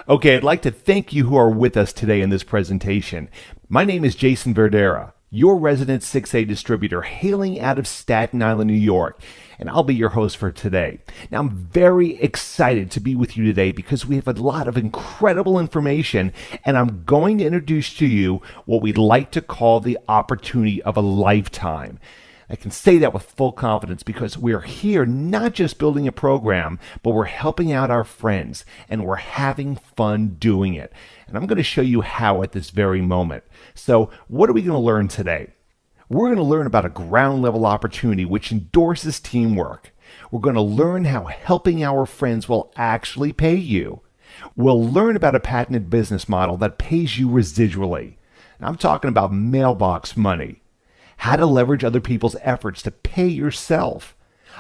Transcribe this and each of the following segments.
Okay, I'd like to thank you who are with us today in this presentation. My name is Jason Verdera, your resident 6A distributor hailing out of Staten Island, New York, and I'll be your host for today. Now, I'm very excited to be with you today because we have a lot of incredible information, and I'm going to introduce to you what we'd like to call the opportunity of a lifetime. I can say that with full confidence because we're here not just building a program, but we're helping out our friends and we're having fun doing it. And I'm going to show you how at this very moment. So what are we going to learn today? We're going to learn about a ground level opportunity which endorses teamwork. We're going to learn how helping our friends will actually pay you. We'll learn about a patented business model that pays you residually. And I'm talking about mailbox money. How to leverage other people's efforts to pay yourself.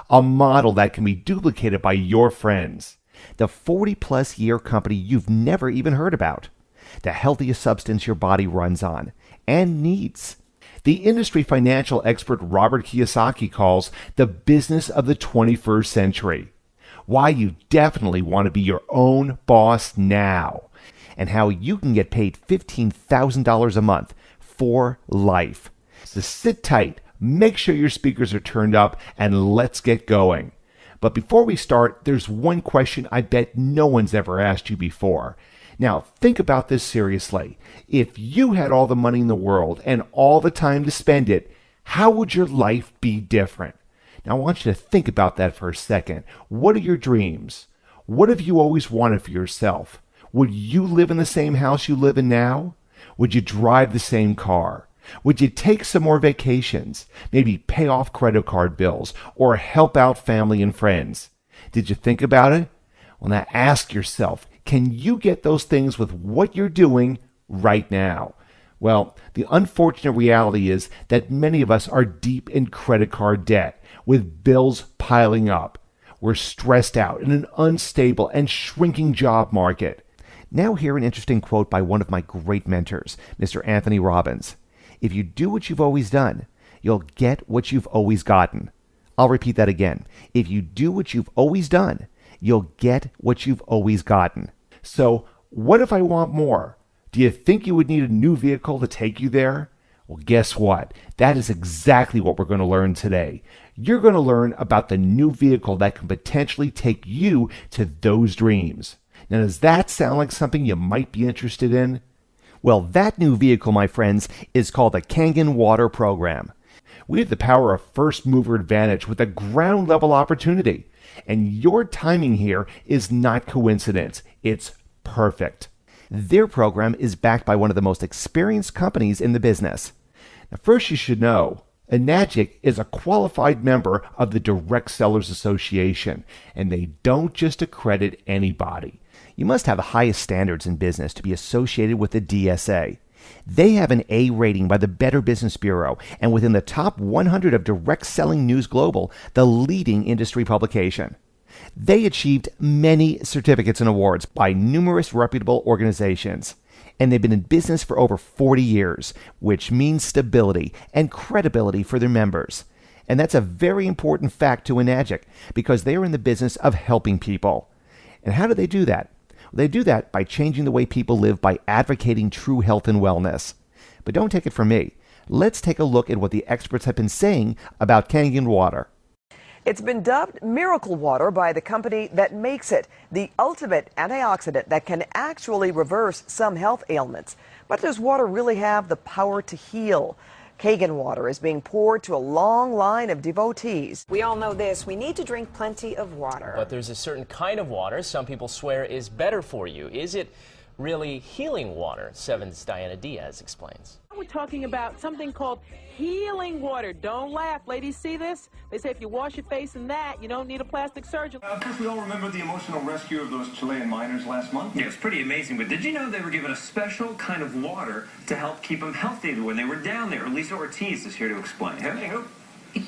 A model that can be duplicated by your friends. The 40-plus year company you've never even heard about. The healthiest substance your body runs on and needs. The industry financial expert Robert Kiyosaki calls the business of the 21st century. Why you definitely want to be your own boss now. And how you can get paid $15,000 a month for life. So sit tight, make sure your speakers are turned up, and let's get going. But before we start, there's one question I bet no one's ever asked you before. Now, think about this seriously. If you had all the money in the world and all the time to spend it, how would your life be different? Now, I want you to think about that for a second. What are your dreams? What have you always wanted for yourself? Would you live in the same house you live in now? Would you drive the same car? Would you take some more vacations, maybe pay off credit card bills, or help out family and friends? Did you think about it? Well, now ask yourself, can you get those things with what you're doing right now? Well, the unfortunate reality is that many of us are deep in credit card debt, with bills piling up. We're stressed out in an unstable and shrinking job market. Now hear an interesting quote by one of my great mentors, Mr. Anthony Robbins. If you do what you've always done, you'll get what you've always gotten. I'll repeat that again. If you do what you've always done, you'll get what you've always gotten. So, what if I want more? Do you think you would need a new vehicle to take you there? Well, guess what? That is exactly what we're going to learn today. You're going to learn about the new vehicle that can potentially take you to those dreams. Now, does that sound like something you might be interested in? Well, that new vehicle, my friends, is called the Kangen Water program. We have the power of first mover advantage with a ground level opportunity. And your timing here is not coincidence. It's perfect. Their program is backed by one of the most experienced companies in the business. Now, first you should know, Enagic is a qualified member of the Direct Sellers Association, and they don't just accredit anybody. You must have the highest standards in business to be associated with the DSA. They have an A rating by the Better Business Bureau and within the top 100 of Direct Selling News Global, the leading industry publication. They achieved many certificates and awards by numerous reputable organizations. And they've been in business for over 40 years, which means stability and credibility for their members. And that's a very important fact to Enagic because they are in the business of helping people. And how do they do that? They do that by changing the way people live by advocating true health and wellness. But don't take it from me. Let's take a look at what the experts have been saying about Kangen Water. It's been dubbed miracle water by the company that makes it, the ultimate antioxidant that can actually reverse some health ailments. But does water really have the power to heal? Kangen water is being poured to a long line of devotees. We all know this. We need to drink plenty of water. But there's a certain kind of water some people swear is better for you. Is it really healing water? 7's Diana Diaz explains. We're talking about something called healing water. Don't laugh. Ladies, see this? They say if you wash your face in that, you don't need a plastic surgeon. Of course, we all remember the emotional rescue of those Chilean miners last month. Yeah, it's pretty amazing. But did you know they were given a special kind of water to help keep them healthy when they were down there? Lisa Ortiz is here to explain. Hey,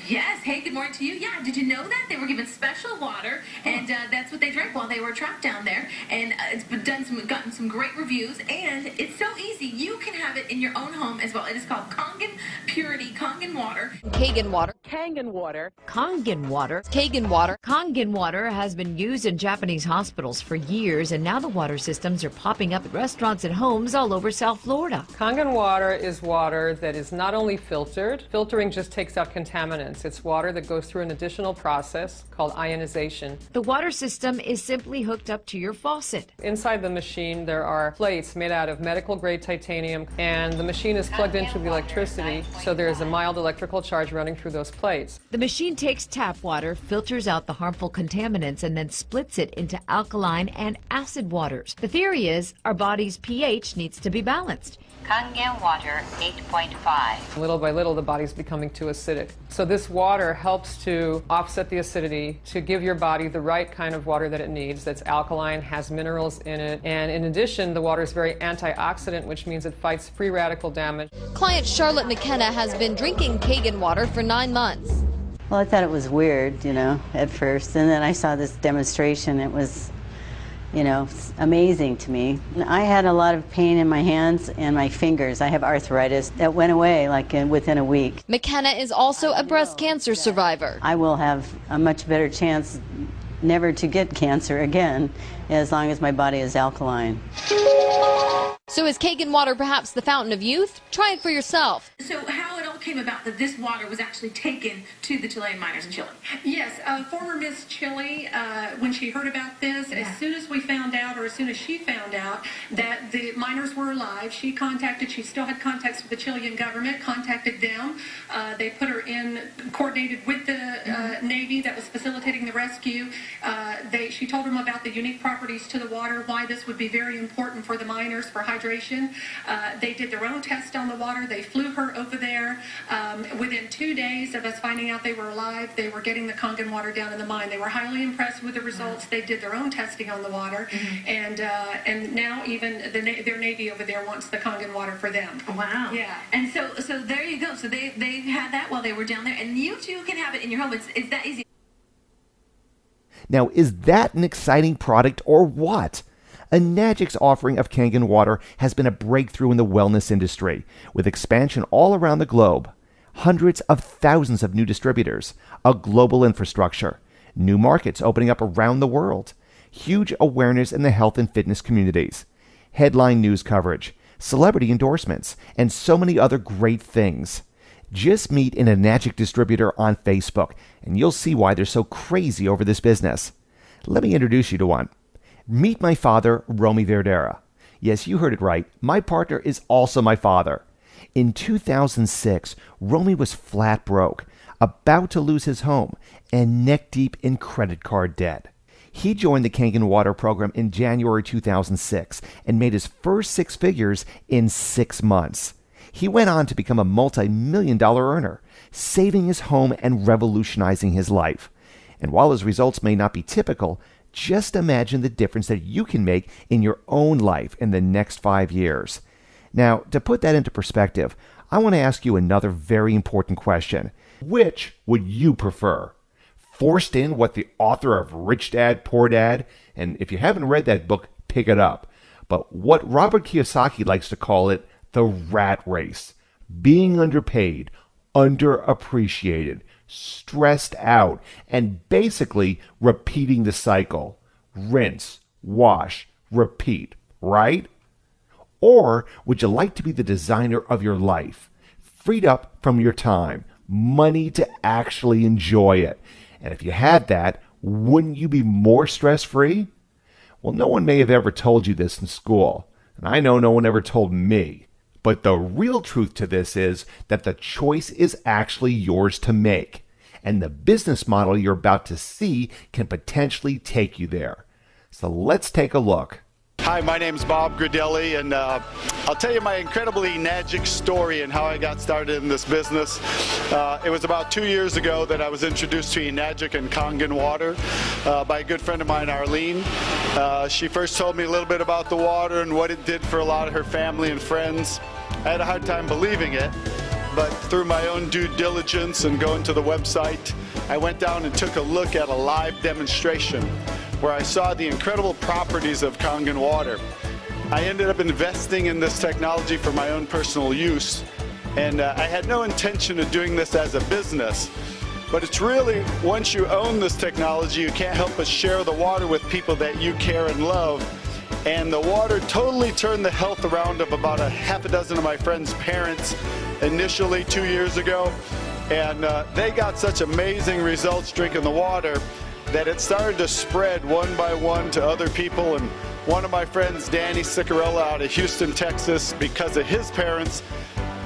Yes. Hey, good morning to you. Yeah, did you know that? They were given special water, and that's what they drank while they were trapped down there. And it's gotten some great reviews, and it's so easy. You can have it in your own home as well. It is called Kangen Purity Kangen Water. Kangen Water. Kangen Water. Kangen Water. Kangen Water. Kangen Water has been used in Japanese hospitals for years, and now the water systems are popping up at restaurants and homes all over South Florida. Kangen water is water that is not only filtered. Filtering just takes out contaminants. It's water that goes through an additional process called ionization. The water system is simply hooked up to your faucet. Inside the machine, there are plates made out of medical-grade titanium, and the machine is plugged into the electricity, so there is a mild electrical charge running through those plates. The machine takes tap water, filters out the harmful contaminants, and then splits it into alkaline and acid waters. The theory is our body's pH needs to be balanced. Kangen Water 8.5. Little by little, the body's becoming too acidic. So this water helps to offset the acidity, to give your body the right kind of water that it needs, that's alkaline, has minerals in it, and in addition, the water is very antioxidant, which means it fights free radical damage. Client Charlotte McKenna has been drinking Kangen water for 9 months. Well, I thought it was weird, at first, and then I saw this demonstration. It was, amazing to me. I had a lot of pain in my hands and my fingers. I have arthritis. That went away within a week. McKenna is also a breast cancer survivor. I will have a much better chance never to get cancer again as long as my body is alkaline. So is Kangen water perhaps the fountain of youth? Try it for yourself. So how it all came about that this water was actually taken to the Chilean miners in Chile? Yes, former Miss Chile, when she heard about this, as soon as we found out, or as soon as she found out that the miners were alive, she still had contacts with the Chilean government, contacted them. They put her coordinated with the Navy that was facilitating the rescue. She told them about the unique properties to the water, why this would be very important for the miners for hydration. They did their own test on the water. They flew her over there. Within 2 days of us finding out they were alive, they were getting the Kangen water down in the mine. They were highly impressed with the results. They did their own testing on the water, and now even their Navy over there wants the Kangen water for them. Wow. Yeah. And so there you go. So they had that while they were down there, and you too can have it in your home. It's that easy. Now, is that an exciting product or what? Enagic's offering of Kangen water has been a breakthrough in the wellness industry, with expansion all around the globe. Hundreds of thousands of new distributors, a global infrastructure, new markets opening up around the world, huge awareness in the health and fitness communities, headline news coverage, celebrity endorsements, and so many other great things. Just meet an Enagic distributor on Facebook, and you'll see why they're so crazy over this business. Let me introduce you to one. Meet my father, Romy Verdera. Yes, you heard it right. My partner is also my father. In 2006, Romy was flat broke, about to lose his home, and neck deep in credit card debt. He joined the Kangen Water program in January 2006 and made his first 6 figures in 6 months. He went on to become a multi-million-dollar earner, saving his home and revolutionizing his life. And while his results may not be typical, just imagine the difference that you can make in your own life in the next 5 years. Now, to put that into perspective, I want to ask you another very important question. Which would you prefer? Forced in what the author of Rich Dad, Poor Dad, and if you haven't read that book, pick it up, but what Robert Kiyosaki likes to call it, the rat race. Being underpaid, underappreciated, stressed out, and basically repeating the cycle. Rinse, wash, repeat, right? Or would you like to be the designer of your life? Freed up from your time, money to actually enjoy it. And if you had that, wouldn't you be more stress-free? Well, no one may have ever told you this in school, and I know no one ever told me. But the real truth to this is that the choice is actually yours to make, and the business model you're about to see can potentially take you there. So let's take a look. Hi, my name is Bob Gridelli, and I'll tell you my incredibly Enagic story and how I got started in this business. It was about 2 years ago that I was introduced to Enagic and Kangen water by a good friend of mine, Arlene. She first told me a little bit about the water and what it did for a lot of her family and friends. I had a hard time believing it, but through my own due diligence and going to the website, I went down and took a look at a live demonstration where I saw the incredible properties of Kangen water. I ended up investing in this technology for my own personal use, And I had no intention of doing this as a business. But it's really, once you own this technology, you can't help but share the water with people that you care and love. And the water totally turned the health around of about a half a dozen of my friends' parents initially 2 years ago. And they got such amazing results drinking the water that it started to spread one by one to other people. And one of my friends, Danny Sicarella out of Houston, Texas, because of his parents,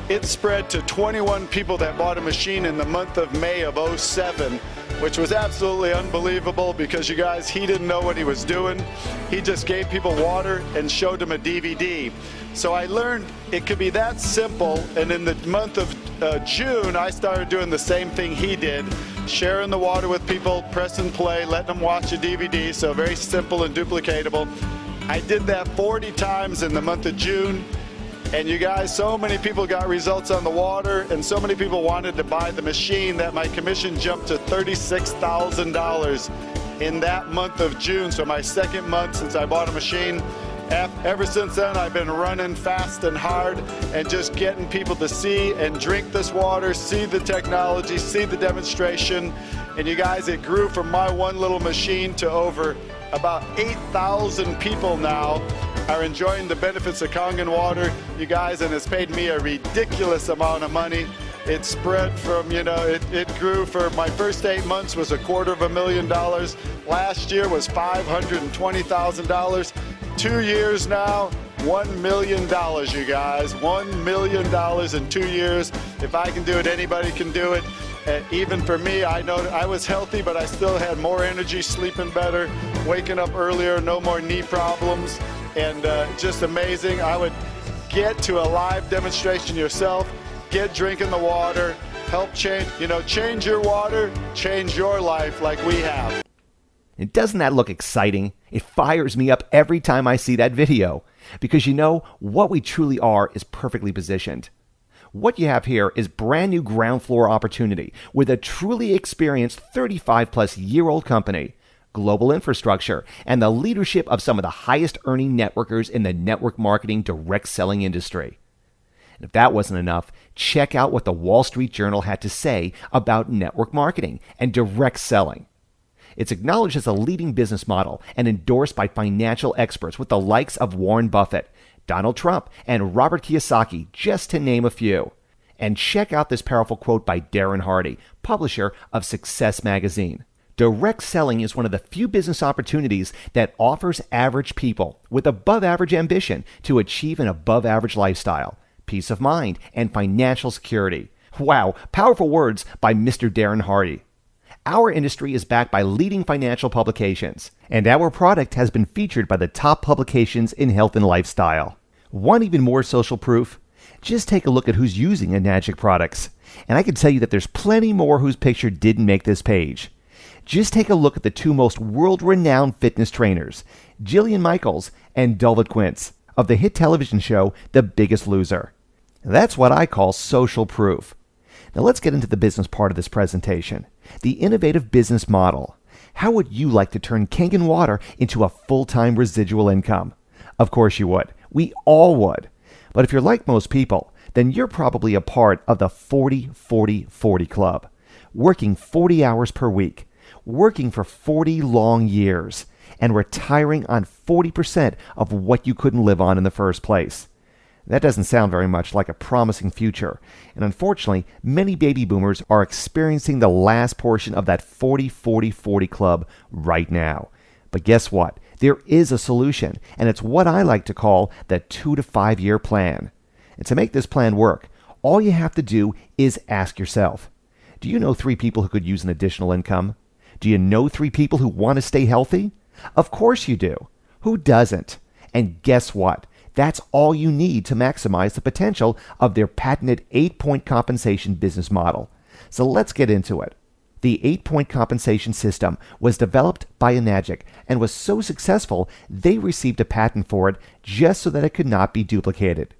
it spread to 21 people that bought a machine in the month of May of '07, which was absolutely unbelievable because, you guys, he didn't know what he was doing. He just gave people water and showed them a DVD. So I learned it could be that simple, and in the month of June, I started doing the same thing he did, sharing the water with people, press and play, letting them watch a DVD, so very simple and duplicatable. I did that 40 times in the month of June. And you guys, so many people got results on the water, and so many people wanted to buy the machine that my commission jumped to $36,000 in that month of June. So my second month since I bought a machine. Ever since then, I've been running fast and hard and just getting people to see and drink this water, see the technology, see the demonstration. And you guys, it grew from my one little machine to over about 8,000 people now are enjoying the benefits of Kangen water, you guys, and it's paid me a ridiculous amount of money. It spread from, it grew for my first 8 months was $250,000. Last year was $520,000. 2 years now, $1 million, you guys. $1 million in 2 years. If I can do it, anybody can do it. Even for me, I know I was healthy, but I still had more energy, sleeping better, waking up earlier, no more knee problems. And just amazing. I would get to a live demonstration yourself, get drinking the water, help change your water, change your life like we have. And doesn't that look exciting? It fires me up every time I see that video, because what we truly are is perfectly positioned. What you have here is brand new ground floor opportunity with a truly experienced 35-plus-year-old company, global infrastructure, and the leadership of some of the highest earning networkers in the network marketing direct selling industry. And if that wasn't enough, check out what the Wall Street Journal had to say about network marketing and direct selling. It's acknowledged as a leading business model and endorsed by financial experts with the likes of Warren Buffett, Donald Trump, and Robert Kiyosaki, just to name a few. And check out this powerful quote by Darren Hardy, publisher of Success Magazine. Direct selling is one of the few business opportunities that offers average people with above-average ambition to achieve an above-average lifestyle, peace of mind, and financial security. Wow, powerful words by Mr. Darren Hardy. Our industry is backed by leading financial publications, and our product has been featured by the top publications in health and lifestyle. Want even more social proof? Just take a look at who's using Enagic products, and I can tell you that there's plenty more whose picture didn't make this page. Just take a look at the two most world-renowned fitness trainers, Jillian Michaels and Dulvit Quince, of the hit television show The Biggest Loser. That's what I call social proof. Now let's get into the business part of this presentation. The innovative business model. How would you like to turn Kangen Water into a full-time residual income? Of course you would. We all would. But if you're like most people, then you're probably a part of the 40-40-40 club. Working 40 hours per week, working for 40 long years, and retiring on 40% of what you couldn't live on in the first place. That doesn't sound very much like a promising future, and unfortunately, many baby boomers are experiencing the last portion of that 40-40-40 club right now. But guess what? There is a solution, and it's what I like to call the 2 to 5 year plan. And to make this plan work, all you have to do is ask yourself, do you know 3 people who could use an additional income? Do you know 3 people who want to stay healthy? Of course you do. Who doesn't? And guess what? That's all you need to maximize the potential of their patented 8-point compensation business model. So let's get into it. The 8-point compensation system was developed by Enagic and was so successful they received a patent for it just so that it could not be duplicated.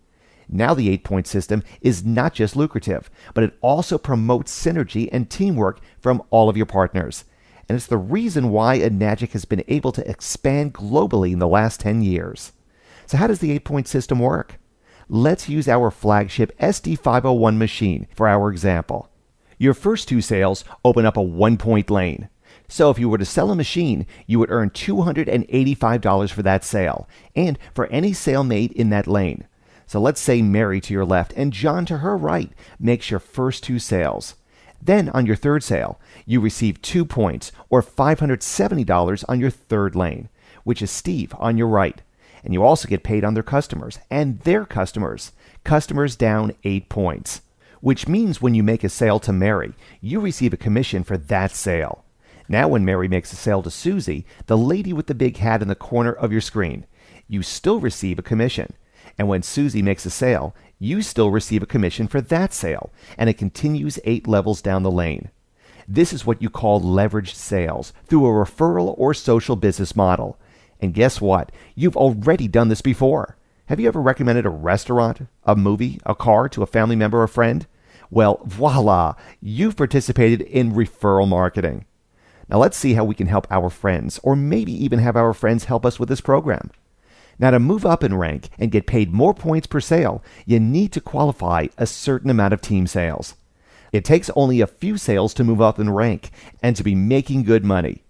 Now the 8-point system is not just lucrative, but it also promotes synergy and teamwork from all of your partners. And it's the reason why Enagic has been able to expand globally in the last 10 years. So how does the 8-point system work? Let's use our flagship SD501 machine for our example. Your first 2 sales open up a 1-point lane. So if you were to sell a machine, you would earn $285 for that sale, and for any sale made in that lane. So let's say Mary to your left and John to her right makes your first 2 sales. Then on your third sale, you receive 2 points or $570 on your third lane, which is Steve on your right. And you also get paid on their customers and their customers. Customers down 8 points, which means when you make a sale to Mary, you receive a commission for that sale. Now when Mary makes a sale to Susie, the lady with the big hat in the corner of your screen, you still receive a commission. And when Susie makes a sale, you still receive a commission for that sale, and it continues 8 levels down the lane. This is what you call leveraged sales through a referral or social business model. And guess what? You've already done this before. Have you ever recommended a restaurant, a movie, a car to a family member or friend? Well, voila, you've participated in referral marketing. Now let's see how we can help our friends, or maybe even have our friends help us with this program. Now to move up in rank and get paid more points per sale, you need to qualify a certain amount of team sales. It takes only a few sales to move up in rank and to be making good money.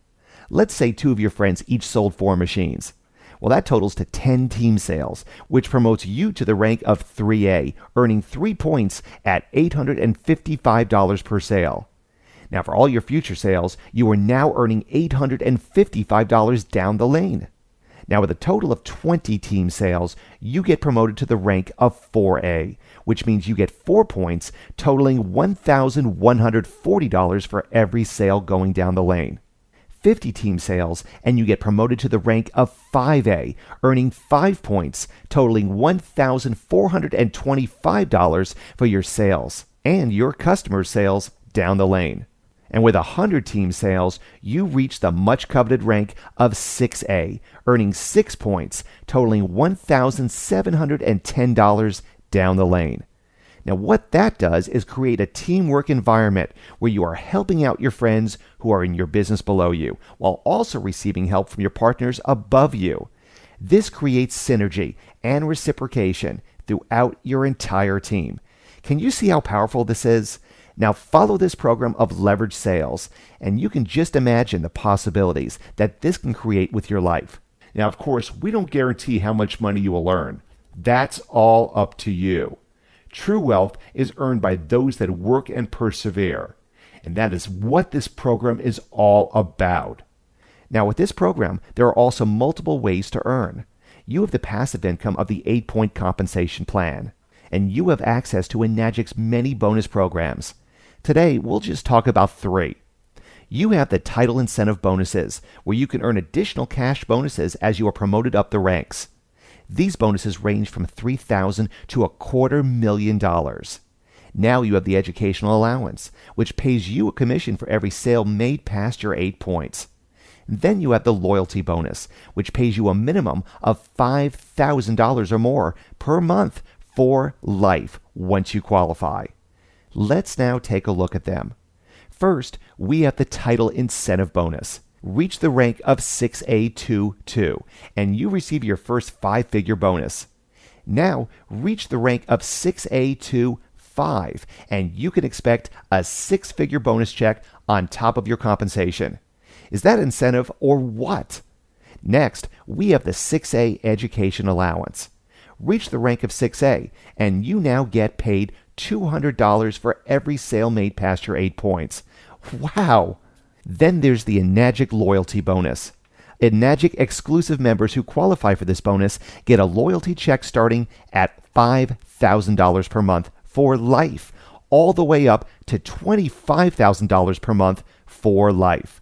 Let's say 2 of your friends each sold 4 machines. Well, that totals to 10 team sales, which promotes you to the rank of 3A, earning 3 points at $855 per sale. Now, for all your future sales, you are now earning $855 down the lane. Now, with a total of 20 team sales, you get promoted to the rank of 4A, which means you get 4 points, totaling $1,140 for every sale going down the lane. 50 team sales, and you get promoted to the rank of 5A, earning 5 points, totaling $1,425 for your sales and your customers' sales down the lane. And with 100 team sales, you reach the much coveted rank of 6A, earning 6 points, totaling $1,710 down the lane. Now what that does is create a teamwork environment where you are helping out your friends who are in your business below you, while also receiving help from your partners above you. This creates synergy and reciprocation throughout your entire team. Can you see how powerful this is? Now follow this program of leverage sales, and you can just imagine the possibilities that this can create with your life. Now, of course, we don't guarantee how much money you will earn. That's all up to you. True wealth is earned by those that work and persevere, and that is what this program is all about. Now with this program, there are also multiple ways to earn. You have the passive income of the 8-point compensation plan, and you have access to Enagic's many bonus programs. Today, we'll just talk about 3. You have the title incentive bonuses, where you can earn additional cash bonuses as you are promoted up the ranks. These bonuses range from $3,000 to $250,000. Now you have the educational allowance, which pays you a commission for every sale made past your 8 points. Then you have the loyalty bonus, which pays you a minimum of $5,000 or more per month for life once you qualify. Let's now take a look at them. First, we have the title incentive bonus. Reach the rank of 6A22, and you receive your first 5-figure bonus. Now, reach the rank of 6A25, and you can expect a 6-figure bonus check on top of your compensation. Is that incentive or what? Next, we have the 6A education allowance. Reach the rank of 6A, and you now get paid $200 for every sale made past your 8 points. Wow! Then there's the Enagic loyalty bonus. Enagic exclusive members who qualify for this bonus get a loyalty check starting at $5,000 per month for life, all the way up to $25,000 per month for life.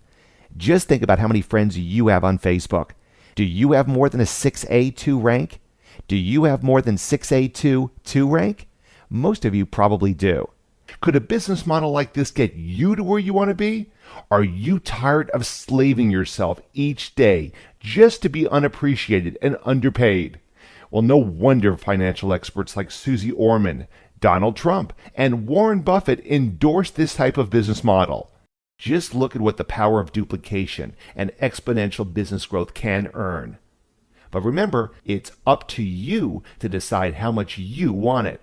Just think about how many friends you have on Facebook. Do you have more than a 6A2 rank? Do you have more than 6A2 rank? Most of you probably do. Could a business model like this get you to where you want to be? Are you tired of slaving yourself each day just to be unappreciated and underpaid? Well, no wonder financial experts like Susie Orman, Donald Trump, and Warren Buffett endorse this type of business model. Just look at what the power of duplication and exponential business growth can earn. But remember, it's up to you to decide how much you want it.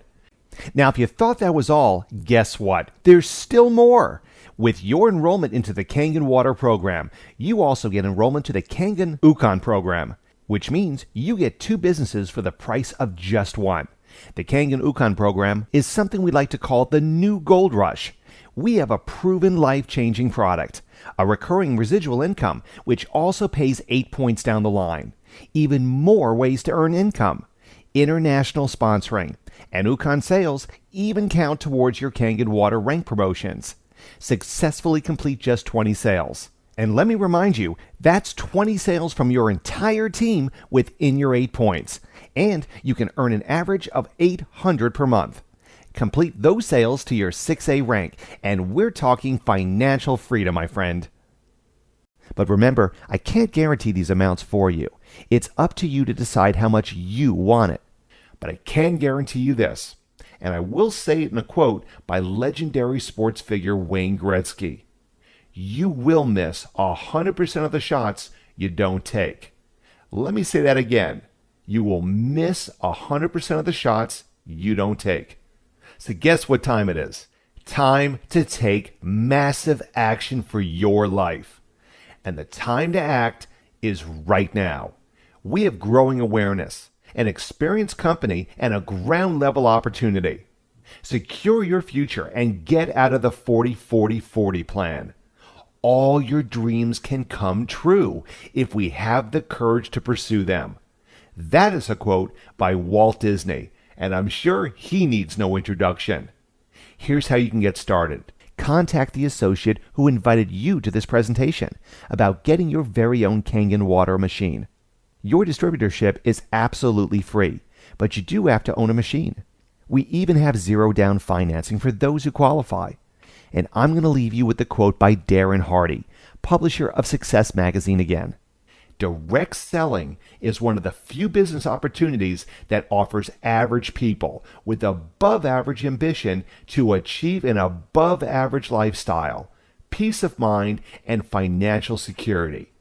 Now, if you thought that was all, guess what? There's still more. With your enrollment into the Kangen Water program, you also get enrollment to the Kangen Ukon program, which means you get 2 businesses for the price of just one. The Kangen Ukon program is something we like to call the new gold rush. We have a proven life-changing product, a recurring residual income, which also pays 8 points down the line, even more ways to earn income, international sponsoring, and Ukon sales even count towards your Kangen Water rank promotions. Successfully complete just 20 sales. And let me remind you, that's 20 sales from your entire team within your 8 points. And you can earn an average of $800 per month. Complete those sales to your 6A rank, and we're talking financial freedom, my friend. But remember, I can't guarantee these amounts for you. It's up to you to decide how much you want it. But I can guarantee you this, and I will say it in a quote by legendary sports figure Wayne Gretzky. You will miss 100% of the shots you don't take. Let me say that again. You will miss 100% of the shots you don't take. So guess what time it is? Time to take massive action for your life. And the time to act is right now. We have growing awareness, an experienced company, and a ground level opportunity. Secure your future and get out of the 40-40-40 plan. All your dreams can come true if we have the courage to pursue them. That is a quote by Walt Disney, and I'm sure he needs no introduction. Here's how you can get started. Contact the associate who invited you to this presentation about getting your very own Kangen Water machine. Your distributorship is absolutely free, but you do have to own a machine. We even have zero down financing for those who qualify. And I'm going to leave you with the quote by Darren Hardy, publisher of Success Magazine again. Direct selling is one of the few business opportunities that offers average people with above average ambition to achieve an above average lifestyle, peace of mind, and financial security.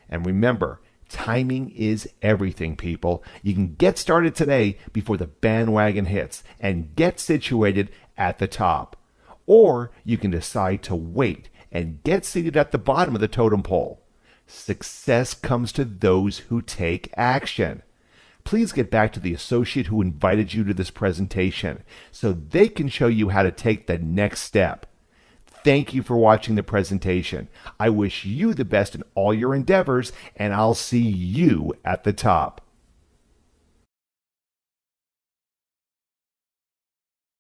And remember, timing is everything, people. You can get started today before the bandwagon hits and get situated at the top. Or you can decide to wait and get seated at the bottom of the totem pole. Success comes to those who take action. Please get back to the associate who invited you to this presentation so they can show you how to take the next step. Thank you for watching the presentation. I wish you the best in all your endeavors, and I'll see you at the top.